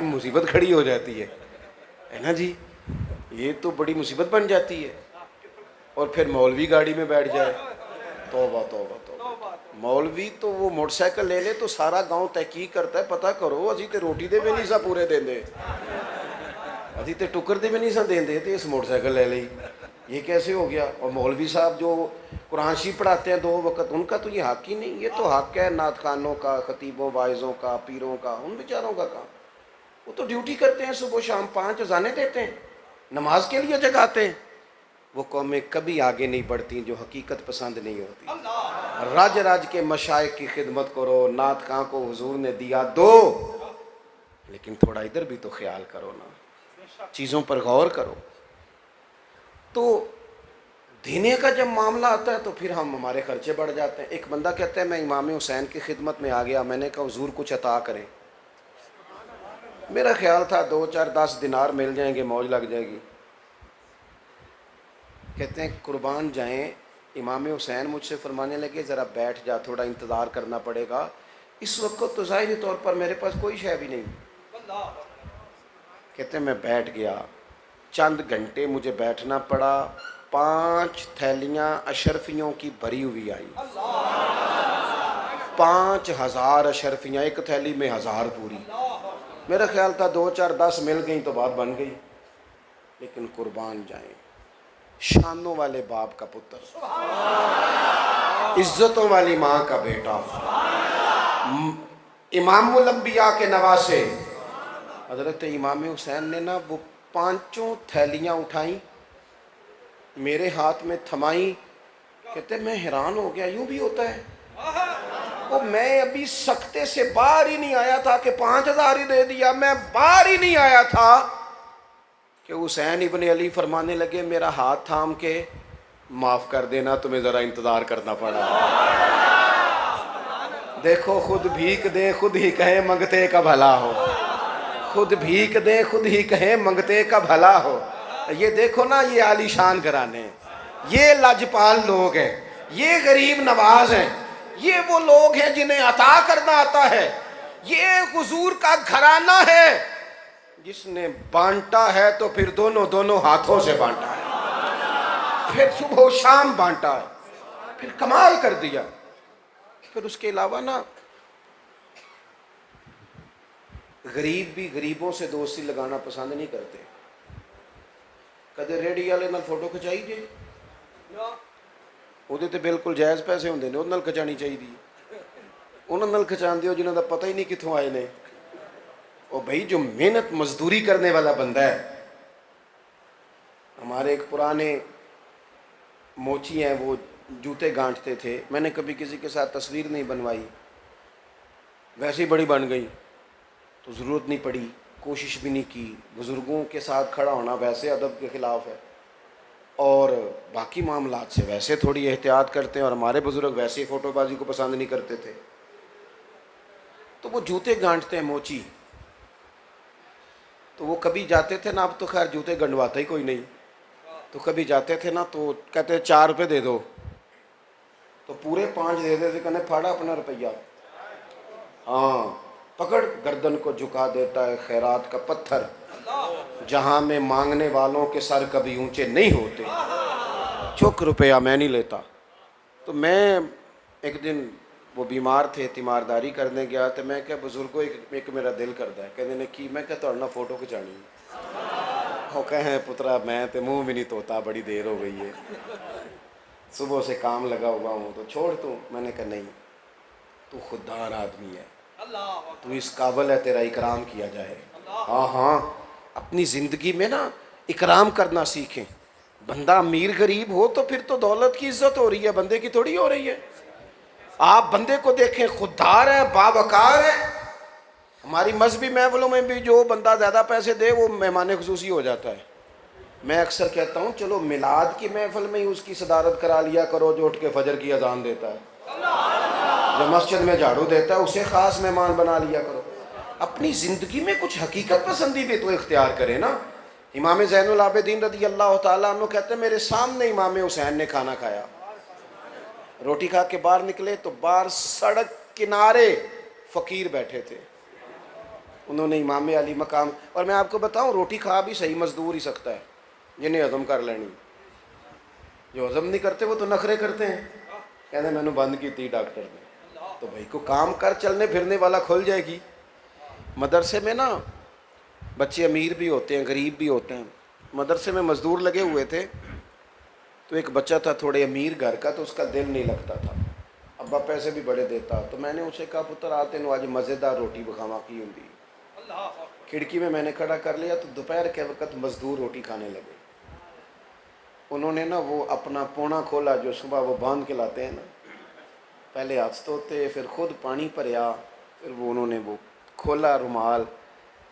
مصیبت کھڑی ہو جاتی ہے نا جی، یہ تو بڑی مصیبت بن جاتی ہے. اور پھر مولوی گاڑی میں بیٹھ جائے، توبہ توبہ توبہ. مولوی تو وہ موٹر سائیکل لے لے تو سارا گاؤں تحقیق کرتا ہے، پتہ کرو اسی تے روٹی دے بھی نہیں سا پورے دیں دے، ابھی تے ٹکر دے بھی نہیں سا دیں دے تے اس موٹر سائیکل لے لئی، یہ کیسے ہو گیا؟ اور مولوی صاحب جو قرآن شریف پڑھاتے ہیں 2 وقت، ان کا تو یہ حق ہی نہیں. یہ تو حق ہے نعت خوانوں کا، خطیبوں واعظوں کا، پیروں کا، ان بیچاروں کا کام. وہ تو ڈیوٹی کرتے ہیں، صبح شام 5 اذانیں دیتے ہیں، نماز کے لیے جگاتے ہیں. وہ قومیں کبھی آگے نہیں بڑھتی جو حقیقت پسند نہیں ہوتی. رج رج کے مشائخ کی خدمت کرو، نعت خواں کو حضور نے دیا دو، لیکن تھوڑا ادھر بھی تو خیال کرو نا، چیزوں پر غور کرو. تو دینے کا جب معاملہ آتا ہے تو پھر ہمارے خرچے بڑھ جاتے ہیں. ایک بندہ کہتا ہے میں امام حسین کی خدمت میں آ گیا، میں نے کہا حضور کچھ عطا کریں. میرا خیال تھا 2 4 10 دینار مل جائیں گے، موج لگ جائے گی. کہتے ہیں قربان جائیں، امام حسین مجھ سے فرمانے لگے ذرا بیٹھ جا، تھوڑا انتظار کرنا پڑے گا. اس وقت تو ظاہری طور پر میرے پاس کوئی شے بھی نہیں. کہتے ہیں میں بیٹھ گیا، چند گھنٹے مجھے بیٹھنا پڑا، 5 تھیلیاں اشرفیوں کی بھری ہوئی آئی. 5000 اشرفیاں، ایک تھیلی میں 1000 پوری. میرا خیال تھا 2 4 10 مل گئیں تو بات بن گئی. لیکن قربان جائیں، شانوں والے باپ کا پتر، عزتوں والی ماں کا بیٹا، امام الانبیاء کے نواسے حضرت امام حسین نے نا وہ 5 تھیلیاں اٹھائیں، میرے ہاتھ میں تھمائیں. کہتے میں حیران ہو گیا، یوں بھی ہوتا ہے؟ وہ میں ابھی سکتے سے باہر ہی نہیں آیا تھا کہ 5000 ہی دے دیا. میں باہر ہی نہیں آیا تھا کہ حسین ابن علی فرمانے لگے میرا ہاتھ تھام کے معاف کر دینا، تمہیں ذرا انتظار کرنا پڑا. دیکھو خود بھیک دیں خود ہی کہیں منگتے کا بھلا ہو، خود بھیک دیں خود ہی کہیں منگتے کا بھلا ہو. یہ دیکھو نا، یہ عالی شان گھرانے ہیں، یہ لاجپال لوگ ہیں، یہ غریب نواز ہیں، یہ وہ لوگ ہیں جنہیں عطا کرنا آتا ہے. یہ حضور کا گھرانہ ہے جس نے بانٹا ہے تو پھر دونوں ہاتھوں سے بانٹا ہے، پھر صبح و شام بانٹا ہے، پھر کمال کر دیا. پھر اس کے علاوہ نا غریب بھی غریبوں سے دوستی لگانا پسند نہیں کرتے. کدے ریڈی والے نال فوٹو کھچائی جے، وہ تے بالکل جائز پیسے ہوندے نے، وہ نال کھچانی چاہیے. انہوں نال کھچان دیو جنہوں دا پتہ ہی نہیں کتوں آئے نے. اور بھائی جو محنت مزدوری کرنے والا بندہ ہے، ہمارے ایک پرانے موچی ہیں، وہ جوتے گانٹتے تھے. میں نے کبھی کسی کے ساتھ تصویر نہیں بنوائی، ویسے ہی بڑی بن گئی تو ضرورت نہیں پڑی، کوشش بھی نہیں کی. بزرگوں کے ساتھ کھڑا ہونا ویسے ادب کے خلاف ہے، اور باقی معاملات سے ویسے تھوڑی احتیاط کرتے ہیں. اور ہمارے بزرگ ویسے ہی فوٹو بازی کو پسند نہیں کرتے تھے. تو وہ جوتے گانٹتے ہیں موچی، تو وہ کبھی جاتے تھے نا، اب تو خیر جوتے گنڈواتا ہی کوئی نہیں، تو کبھی جاتے تھے نا تو کہتے 4 روپے دے دو، تو پورے 5 دے دیتے. کہنے پھاڑا اپنا روپیہ. ہاں، پکڑ گردن کو جھکا دیتا ہے خیرات کا پتھر، جہاں میں مانگنے والوں کے سر کبھی اونچے نہیں ہوتے. چک روپیہ میں نہیں لیتا. تو میں ایک دن، وہ بیمار تھے، تیمارداری کرنے گیا، تو میں کہ بزرگوں ایک میرا دل کرتا ہے. کہنے نے کی؟ میں کہ توڑنا فوٹو کھچانی. وہ کہیں پترا میں تے منہ بھی نہیں توتا، بڑی دیر ہو گئی ہے، صبح سے کام لگا ہوا ہوں، تو چھوڑ تو. میں نے کہا نہیں، تو خوددار آدمی ہے، تو اس قابل ہے تیرا اکرام کیا جائے. ہاں ہاں، اپنی زندگی میں نا اکرام کرنا سیکھیں. بندہ امیر غریب ہو تو پھر تو دولت کی عزت ہو رہی ہے، بندے کی تھوڑی ہو رہی ہے. آپ بندے کو دیکھیں، خوددار ہے، باوقار ہے. ہماری مذہبی محفلوں میں بھی جو بندہ زیادہ پیسے دے وہ مہمان خصوصی ہو جاتا ہے. میں اکثر کہتا ہوں چلو میلاد کی محفل میں ہی اس کی صدارت کرا لیا کرو جو اٹھ کے فجر کی اذان دیتا ہے، جو مسجد میں جھاڑو دیتا ہے، اسے خاص مہمان بنا لیا کرو. اپنی زندگی میں کچھ حقیقت پسندی بھی تو اختیار کرے نا. امام زین العابدین رضی اللہ تعالیٰ عنہ کہتے ہیں میرے سامنے امام حسین نے کھانا کھایا، روٹی کھا کے باہر نکلے تو باہر سڑک کنارے فقیر بیٹھے تھے. انہوں نے امام علی مقام، اور میں آپ کو بتاؤں روٹی کھا بھی صحیح مزدور ہی سکتا ہے جنہیں ہضم کر لینی، جو ہضم نہیں کرتے وہ تو نخرے کرتے ہیں، کہتے میں نے بند کی تھی ڈاکٹر نے، تو بھائی کو کام کر، چلنے پھرنے والا کھل جائے گی۔ مدرسے میں نا بچے امیر بھی ہوتے ہیں غریب بھی ہوتے ہیں، مدرسے میں مزدور لگے ہوئے تھے، تو ایک بچہ تھا تھوڑے امیر گھر کا، تو اس کا دل نہیں لگتا تھا، ابا پیسے بھی بڑے دیتا، تو میں نے اسے کہا پتر آتے نو آج مزیدار روٹی بکھاوا کی ہوں دی، کھڑکی میں نے کھڑا کر لیا، تو دوپہر کے وقت مزدور روٹی کھانے لگے۔ انہوں نے نا وہ اپنا پونا کھولا جو صبح وہ باندھ کے لاتے ہیں نا، پہلے ہاتھ دھوتے پھر خود پانی بھریا، پھر وہ انہوں نے وہ کھولا رومال،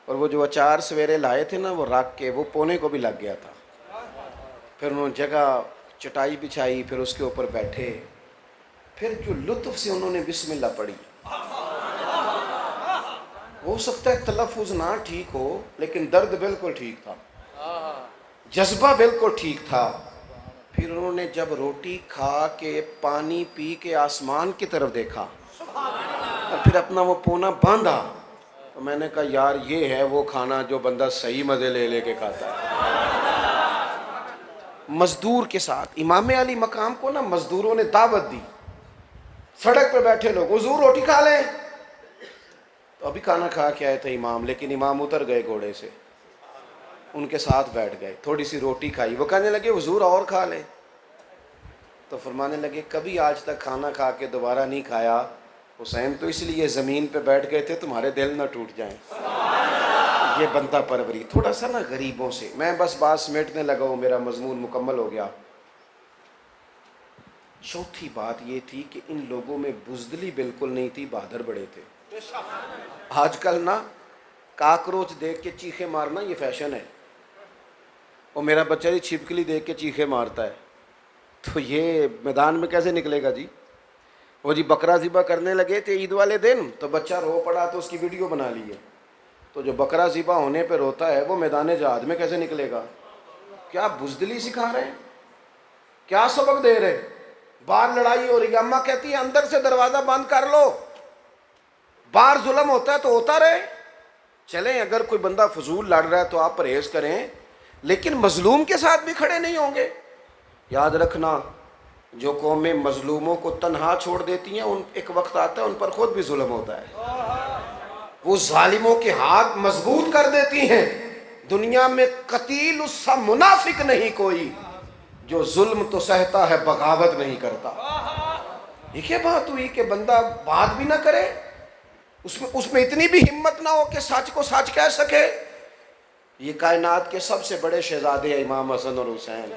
اور وہ جو اچار سویرے لائے تھے نا وہ رکھ کے، وہ پونے کو بھی لگ گیا تھا، پھر انہوں نے جگہ چٹائی بچھائی، پھر اس کے اوپر بیٹھے، پھر جو لطف سے انہوں نے بسم اللہ پڑھی، ہو سکتا ہے تلفظ نہ ٹھیک ہو لیکن درد بالکل ٹھیک تھا، جذبہ بالکل ٹھیک تھا۔ پھر انہوں نے جب روٹی کھا کے پانی پی کے آسمان کی طرف دیکھا اور پھر اپنا وہ پونا باندھا، تو میں نے کہا یار یہ ہے وہ کھانا جو بندہ صحیح مزے لے لے کے کھاتا ہے، مزدور کے ساتھ۔ امام علی مقام کو نا مزدوروں نے دعوت دی، سڑک پہ بیٹھے لوگ حضور روٹی کھا لیں، تو ابھی کھانا کھا کے آئے تھے امام، لیکن امام اتر گئے گھوڑے سے، ان کے ساتھ بیٹھ گئے، تھوڑی سی روٹی کھائی، وہ کہنے لگے حضور اور کھا لیں، تو فرمانے لگے کبھی آج تک کھانا کھا کے دوبارہ نہیں کھایا حسین، تو اس لیے زمین پہ بیٹھ گئے تھے تمہارے دل نہ ٹوٹ جائیں۔ یہ بندہ پروری تھوڑا سا نا غریبوں سے، میں بس بات سمیٹنے لگا ہوں، میرا مضمون مکمل ہو گیا۔ چوتھی بات یہ تھی کہ ان لوگوں میں بزدلی بالکل نہیں تھی، بہادر بڑے تھے۔ آج کل نا کاکروچ دیکھ کے چیخے مارنا یہ فیشن ہے، اور میرا بچہ جی چھپکلی دیکھ کے چیخے مارتا ہے، تو یہ میدان میں کیسے نکلے گا جی؟ وہ جی بکرا ذبح کرنے لگے تھے عید والے دن، تو بچہ رو پڑا تو اس کی ویڈیو بنا لی ہے، تو جو بکرا ذبح ہونے پہ روتا ہے وہ میدان جہاد میں کیسے نکلے گا؟ کیا بزدلی سکھا رہے ہیں؟ کیا سبق دے رہے؟ باہر لڑائی ہو رہی ہے، اماں کہتی ہے اندر سے دروازہ بند کر لو، باہر ظلم ہوتا ہے تو ہوتا رہے، چلیں اگر کوئی بندہ فضول لڑ رہا ہے تو آپ پرہیز کریں، لیکن مظلوم کے ساتھ بھی کھڑے نہیں ہوں گے۔ یاد رکھنا جو قومیں مظلوموں کو تنہا چھوڑ دیتی ہیں ان ایک وقت آتا ہے ان پر خود بھی ظلم ہوتا ہے، وہ ظالموں کے ہاتھ مضبوط کر دیتی ہیں۔ دنیا میں قتیل اس سا منافق نہیں کوئی جو ظلم تو سہتا ہے بغاوت نہیں کرتا۔ یہ کیا بات ہوئی کہ بندہ بات بھی نہ کرے، اس میں اتنی بھی ہمت نہ ہو کہ سچ کو سچ کہہ سکے؟ یہ کائنات کے سب سے بڑے شہزادے ہیں امام حسن اور حسین۔